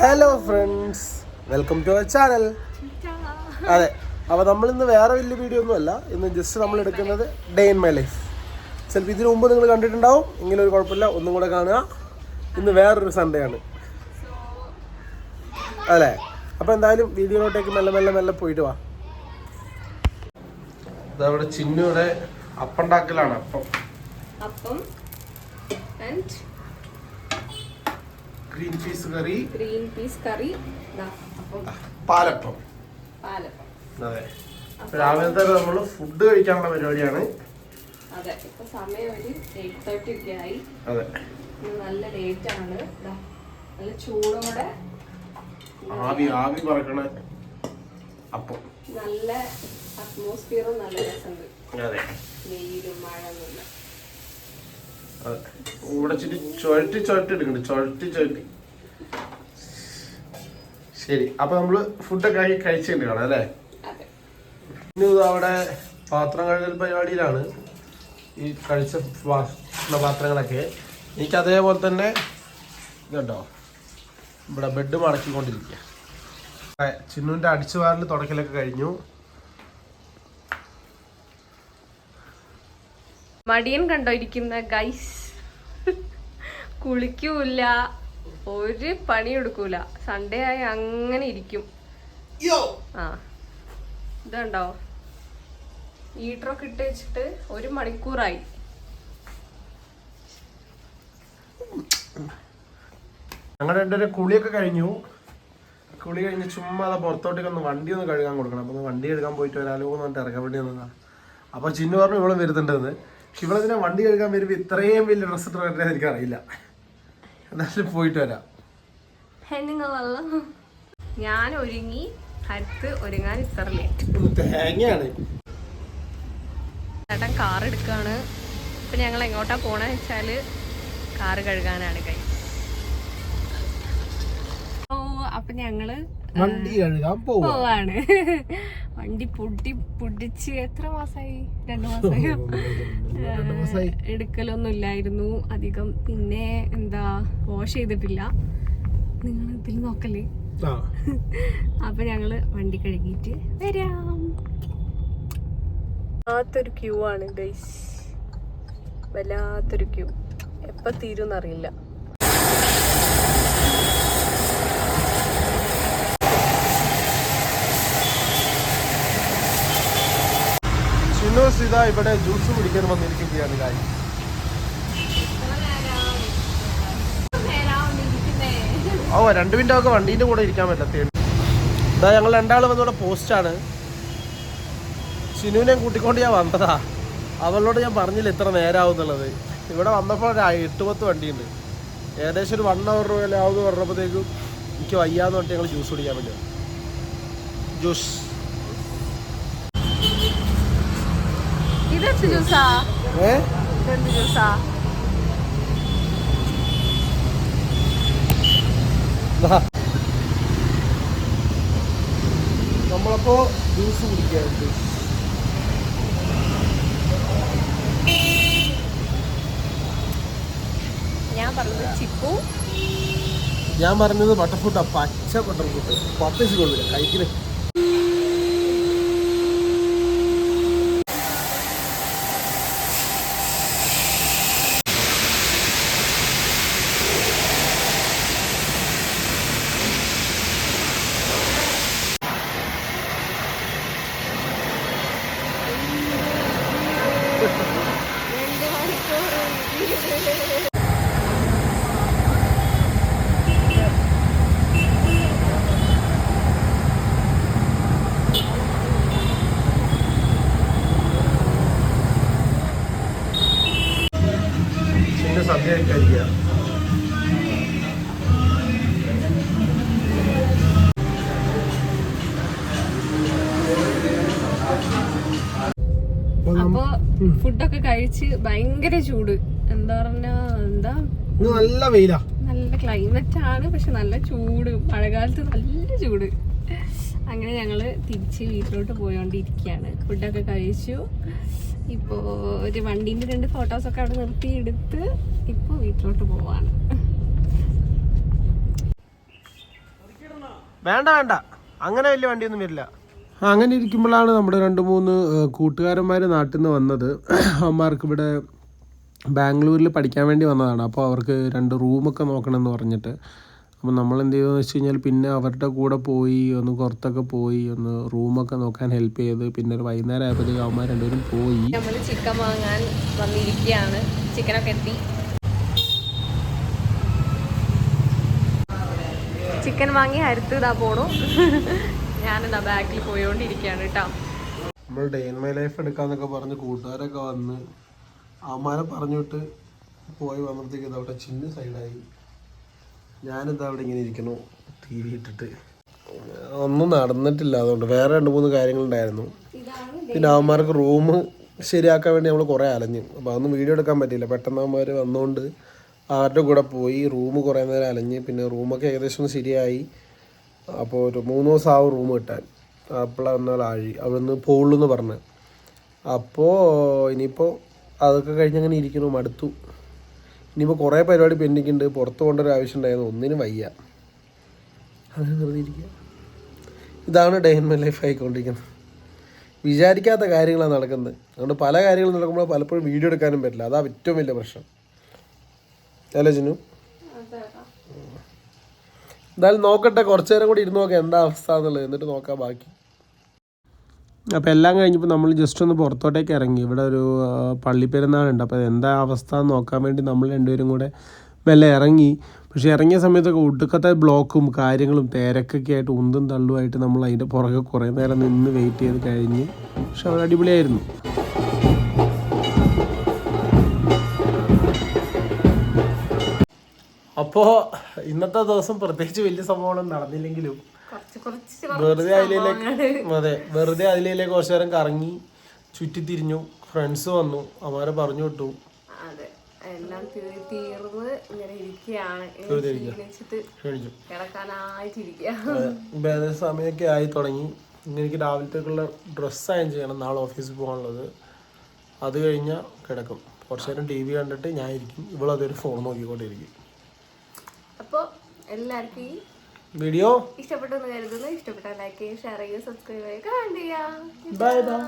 Hello friends, welcome to our channel. അതെ, അപ്പോൾ നമ്മളിന്ന് വേറെ വലിയ വീഡിയോ ഒന്നുമല്ല. ഇന്ന് ജസ്റ്റ് നമ്മൾ എടുക്കുന്നത് ഡേ ഇൻ മൈ ലൈഫ്. ചിലപ്പോൾ ഇതിനു മുമ്പ് നിങ്ങൾ കണ്ടിട്ടുണ്ടാവും, എങ്കിലും ഒരു കുഴപ്പമില്ല, ഒന്നും കൂടെ കാണുക. ഇന്ന് വേറൊരു സൺഡേ ആണ് അല്ലേ? അപ്പോൾ എന്തായാലും വീഡിയോയിലോട്ടേക്ക് മെല്ലെ പോയിട്ട് വാ. ഇതവിടെ ചിന്നുവിടെ അപ്പണ്ടാക്കലാണ്. അപ്പം ഗ്രീൻ പീസ് കറി, പാലപ്പം. അതെ, രാവിലത്തെ നമ്മൾ ഫുഡ് കഴിക്കാനുള്ള പരിപാടിയാണ്. അതെ, ഇപ്പൊ സമയം ഒരു 8:30 ഒക്കെ ആയി. അതെ, നല്ല ലേറ്റ് ആണ്. നല്ല ചൂടോടെ ആവി പറക്കണ അപ്പം. നല്ല അറ്റ്മോസ്ഫിയറും നല്ല രസമുണ്ട്. അതെ, വെയിലും മഴ ഒന്നുമില്ല. ഇവിടെ ചുരുട്ടി എടുക്കണ്ട്, ചുരുട്ടി. ശരി, അപ്പൊ നമ്മള് ഫുഡൊക്കെ കഴിച്ചിട്ട് കാണാം അല്ലേ? ഇനി അവിടെ പാത്രം കഴുകൽ പരിപാടിയിലാണ്. ഈ കഴിച്ച പാത്രങ്ങളൊക്കെ എനിക്ക് അതേപോലെ തന്നെ ഇതുണ്ടോ, ഇവിടെ ബെഡ് മടക്കിക്കൊണ്ടിരിക്കുക. ചിന്നുവിന്റെ അടിച്ചുവാരൽ തുടക്കലൊക്കെ കഴിഞ്ഞു. മടിയൻ കണ്ടോ ഇരിക്കുന്ന ഗൈസ്, കുളിക്കൂല, ഒരു പണി എടുക്കൂല. സൺഡേ ആയി അങ്ങനെ ഇരിക്കും. ആ, ഇതുണ്ടോ, ഹീറ്ററൊക്കെ ഇട്ട് വെച്ചിട്ട് 1 മണിക്കൂറായി. ഞങ്ങളുടെ രണ്ടുപേരും കുളിയൊക്കെ കഴിഞ്ഞു. കുളി കഴിഞ്ഞ് ചുമ്മാ പുറത്തോട്ടേക്ക് വണ്ടി ഒന്ന് കഴുകാൻ കൊടുക്കണം. അപ്പൊ വണ്ടി കഴുകാൻ പോയിട്ട് വരാലോ എന്ന് പറഞ്ഞിട്ട് ഇറക്കാൻ വേണ്ടി വന്നതാ. അപ്പൊ ചിന്നു പറഞ്ഞു ഇവിടെ വരുന്നുണ്ടെന്ന്. പക്ഷെ ഇവളതിനെ വണ്ടി കഴുകാൻ വരുമ്പോ ഇത്രയും വലിയ ഡ്രസ്സ് ഇട്ട് വരേണ്ടത് എനിക്ക് അറിയില്ല. എന്നാലും പോയിട്ട് വരാം. ഞാൻ ഒരുങ്ങി, അടുത്ത് ഒരുങ്ങാൻ ഇത്ര ലേറ്റ്. തേങ്ങയാണ്. ചേട്ടൻ കാർ എടുക്കാണ്. ഇപ്പൊ ഞങ്ങൾ എങ്ങോട്ടാ പോണെന്ന് വെച്ചാല് കാറ് കഴുകാനാണ് കൈ. അപ്പൊ ഞങ്ങള് വണ്ടി കഴുകാൻ പോവാണ്. വണ്ടി പൊടിച്ച് എത്ര മാസായി? 2 മാസമായി. എടുക്കലൊന്നും ഇല്ലായിരുന്നു അധികം. പിന്നെ എന്താ, വാഷ് ചെയ്തിട്ടില്ല. നിങ്ങൾ ഇതിൽ നോക്കല്ലേ? അപ്പൊ ഞങ്ങള് വണ്ടി കഴുകിയിട്ട് വരാം. വല്ലാത്തൊരു ക്യൂ ആണ് ഗൈസ്, വല്ലാത്തൊരു ക്യൂ. എപ്പ തീരുന്നറിയില്ല. ഇതാ ഇവിടെ ജ്യൂസ് കുടിക്കാൻ വന്നിരിക്കുകയാണ് കാര്യം. ഓ, 2 മിനിറ്റ് ഒക്കെ വണ്ടീൻ്റെ കൂടെ ഇരിക്കാൻ പറ്റത്തേണ്. ഇതാ ഞങ്ങൾ 2 വന്നിവിടെ പോസ്റ്റാണ്. ചിനുവിനെ കൂട്ടിക്കൊണ്ട് ഞാൻ വന്നതാ. അവളോട് ഞാൻ പറഞ്ഞില്ല ഇത്ര നേരമാവും എന്നുള്ളത്. ഇവിടെ വന്നപ്പോൾ 8-10 വണ്ടിയുണ്ട്. ഏകദേശം ഒരു 1 hour വരെ ആവുമെന്ന് പറഞ്ഞപ്പോഴത്തേക്കും എനിക്ക് വയ്യാന്ന് പറഞ്ഞിട്ട് ഞങ്ങൾ ജ്യൂസ് കുടിക്കാൻ വേണ്ടി. ജ്യൂസ് നമ്മളപ്പോ ജ്യൂസ് കുടിക്കാറുണ്ട്. ഞാൻ പറഞ്ഞത് ബട്ടർഫ്രൂട്ടാ, പച്ച ബട്ടർഫ്രൂട്ട്. 10 കൊള്ളില്ല കഴിക്കില്ല. സദ്യ കഴിക്കുക. അപ്പൊ ഫുഡൊക്കെ കഴിച്ച് ഭയങ്കര ചൂട്. എന്താ നല്ല വെയിലാ, നല്ല ക്ലൈമറ്റ് ആണ്, പക്ഷെ നല്ല ചൂട്. മഴക്കാലത്ത് നല്ല ചൂട്. അങ്ങനെ ഞങ്ങള് തിരിച്ച് വീട്ടിലോട്ട് പോയോണ്ടിരിക്കുകയാണ്. ഫുഡൊക്കെ കഴിച്ചു. ഇപ്പോ ഒരു വണ്ടീന്റെ 2 ഫോട്ടോസൊക്കെ അവിടെ നിർത്തി എടുത്ത് ഇപ്പൊ വീട്ടിലോട്ട് പോവാണ്. വേണ്ട വേണ്ട, അങ്ങനെ വലിയ വണ്ടിയൊന്നും വരില്ല. അങ്ങനെ ഇരിക്കുമ്പോഴാണ് നമ്മുടെ 2-3 കൂട്ടുകാരന്മാർ നാട്ടിൽ നിന്ന് വന്നത്. അവന്മാർക്ക് ഇവിടെ ബാംഗ്ലൂരിൽ പഠിക്കാൻ വേണ്ടി വന്നതാണ്. അപ്പോൾ അവർക്ക് 2 റൂമൊക്കെ നോക്കണമെന്ന് പറഞ്ഞിട്ട്, അപ്പോൾ നമ്മൾ എന്ത് ചെയ്തെന്ന് വെച്ച് കഴിഞ്ഞാൽ പിന്നെ അവരുടെ കൂടെ പോയി ഒന്ന് പുറത്തൊക്കെ പോയി ഒന്ന് റൂമൊക്കെ നോക്കാൻ ഹെൽപ്പ് ചെയ്ത് പിന്നെ ഒരു വൈകുന്നേരം ആയപ്പോഴത്തേക്ക് അവന്മാർ 2 പേരും പോയി. നമ്മൾ ചിക്കൻ വാങ്ങാൻ വന്നിരിക്കുകയാണ്. ചിക്കനൊക്കെ എത്തി. ചിക്കൻ വാങ്ങി ഹരിത്ത് ഇതാ പോണു. ഞാനിതാ ബാക്കിൽ പോയോണ്ടിരിക്കുകയാണ് കേട്ടോ. നമ്മൾ ഡേ ഇൻ മൈ ലൈഫ് എടുക്കാന്നൊക്കെ പറഞ്ഞ് കൂട്ടുകാരൊക്കെ വന്ന് അവന്മാരെ പറഞ്ഞിട്ട് പോയി വന്നപ്പോഴത്തേക്ക് ഇതവിടെ ചിന്ന സൈഡായി. ഞാനിതാ അവിടെ ഇങ്ങനെ ഇരിക്കണു ടി വി ഇട്ടിട്ട്. ഒന്നും നടന്നിട്ടില്ല, അതുകൊണ്ട് വേറെ 2-3 കാര്യങ്ങളുണ്ടായിരുന്നു. പിന്നെ അവന്മാർക്ക് റൂം ശരിയാക്കാൻ വേണ്ടി നമ്മൾ കുറേ അലഞ്ഞു. അപ്പോൾ അതൊന്നും വീഡിയോ എടുക്കാൻ പറ്റിയില്ല. പെട്ടെന്ന് അവന്മാർ വന്നുകൊണ്ട് അവരുടെ കൂടെ പോയി റൂം കുറേ നേരം അലഞ്ഞ് പിന്നെ റൂമൊക്കെ ഏകദേശം ഒന്ന് ശരിയായി. അപ്പോൾ ഒരു 3 ദിവസം ആവും റൂം കിട്ടാൻ. അപ്പോഴാണ് എന്നാൽ അവിടുന്ന് പോളെന്ന് പറഞ്ഞ്. അപ്പോൾ ഇനിയിപ്പോൾ അതൊക്കെ കഴിഞ്ഞങ്ങനെ ഇരിക്കണം, മടുത്തു. ഇനിയിപ്പോൾ കുറേ പരിപാടി പെൻഡിങ് ഉണ്ട്. പുറത്ത് പോകേണ്ട ഒരു ആവശ്യം ഉണ്ടായിരുന്നു, ഒന്നിനും വയ്യ, അങ്ങനെ വെറുതെ ഇരിക്കുക. ഇതാണ് ഡേ ഇൻ മൈ ലൈഫ് ആയിക്കൊണ്ടിരിക്കുന്നത്. വിചാരിക്കാത്ത കാര്യങ്ങളാണ് നടക്കുന്നത്. അതുകൊണ്ട് പല കാര്യങ്ങളും നടക്കുമ്പോൾ പലപ്പോഴും വീഡിയോ എടുക്കാനും പറ്റില്ല. അതാ ഏറ്റവും വലിയ പ്രശ്നം അല്ലേ ജിനു? എന്തായാലും നോക്കട്ടെ, കുറച്ചു നേരം കൂടി ഇരുന്ന് നോക്കാം എന്താ അവസ്ഥ എന്നുള്ളത്, എന്നിട്ട് നോക്കാം ബാക്കി. അപ്പോൾ എല്ലാം കഴിഞ്ഞപ്പോൾ നമ്മൾ ജസ്റ്റ് ഒന്ന് പുറത്തോട്ടേക്ക് ഇറങ്ങി. ഇവിടെ ഒരു പള്ളിപ്പെരുന്നാളുണ്ട്. അപ്പോൾ എന്താ അവസ്ഥ എന്ന് നോക്കാൻ വേണ്ടി നമ്മൾ 2 പേരും കൂടെ മെല്ലെ ഇറങ്ങി. പക്ഷേ ഇറങ്ങിയ സമയത്തൊക്കെ ഒടുക്കത്തെ ബ്ലോക്കും കാര്യങ്ങളും തിരക്കൊക്കെ ആയിട്ട് ഉന്തും തള്ളുമായിട്ട് നമ്മൾ അതിൻ്റെ പുറകെ കുറേ നേരം നിന്ന് വെയിറ്റ് ചെയ്ത് കഴിഞ്ഞ്. പക്ഷെ അത് അടിപൊളിയായിരുന്നു. അപ്പോൾ ഇന്നത്തെ ദിവസം പ്രത്യേകിച്ച് വലിയ സംഭവങ്ങളൊന്നും നടന്നില്ലെങ്കിലും വെറുതെ അതിലേക്ക് കുറച്ചു നേരം കറങ്ങി ചുറ്റിത്തിരിഞ്ഞു. ഫ്രണ്ട്സ് വന്നു, അവരെ പറഞ്ഞു വിട്ടു. എല്ലാം തീർന്ന് ഇങ്ങനെ ഇരിക്കുകയാണ്. സമയമൊക്കെ ആയി തുടങ്ങി. ഇന്ന് എനിക്ക് രാവിലത്തേക്കുള്ള ഡ്രസ്സ് അയൺ ചെയ്യണം, നാളെ ഓഫീസിൽ പോകാനുള്ളത്. അത് കഴിഞ്ഞാൽ കിടക്കും. കുറച്ചു നേരം TV കണ്ടിട്ട് ഞാൻ ഇരിക്കും, ഇവളതൊരു ഫോൺ നോക്കിക്കൊണ്ടിരിക്കും. അപ്പോൾ എല്ലാവർക്കും ഈ വീഡിയോ ഇഷ്ടപ്പെട്ടെന്ന് കരുതുന്നു. ഇഷ്ടപ്പെട്ടാൽ ലൈക്ക് ചെയ്യുക, ഷെയർ ചെയ്യുക, സബ്സ്ക്രൈബ് ചെയ്യുക, കമന്റ് ചെയ്യുക. Bye bye.